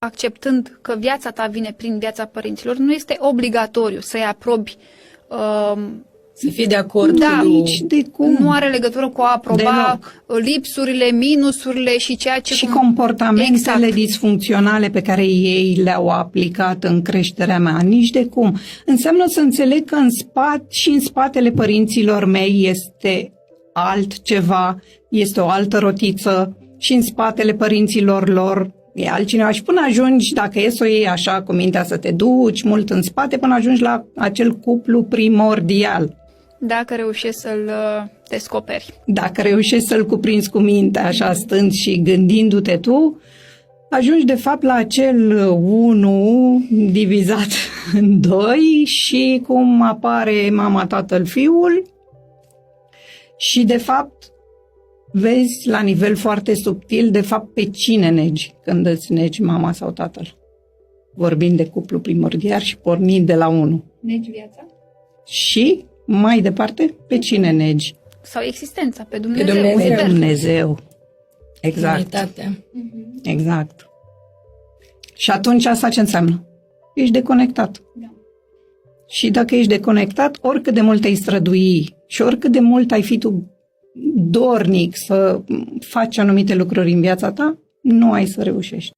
acceptând că viața ta vine prin viața părinților, nu este obligatoriu să-i aprobi. Să fii de acord Da, cu... Nici de cum. nu are legătură cu a aproba lipsurile, minusurile și ceea ce... Și comportamentele Exact. disfuncționale pe care ei le-au aplicat în creșterea mea. Nici de cum. Înseamnă să înțeleg că în spatele părinților mei este altceva, este o altă rotiță și în spatele părinților lor e altcineva. Și până ajungi, dacă e să o iei așa cu mintea, să te duci mult în spate, până ajungi la acel cuplu primordial. Dacă reușești să-l descoperi. Dacă reușești să-l cuprinzi cu mintea, așa stând și gândindu-te tu, ajungi de fapt la acel 1 divizat în 2 și cum apare mama, tatăl, fiul și de fapt vezi la nivel foarte subtil de fapt pe cine negi când îți negi mama sau tatăl. Vorbind de cuplu primordial și pornind de la 1. Negi viața? Și mai departe, pe cine negi? Sau existența, pe Dumnezeu. Dumnezeu. Pe Dumnezeu. Exact. Unitatea. Exact. Și atunci asta ce înseamnă? Ești deconectat. Da. Și dacă ești deconectat, oricât de mult te-ai strădui și oricât de mult ai fi tu dornic să faci anumite lucruri în viața ta, nu ai să reușești.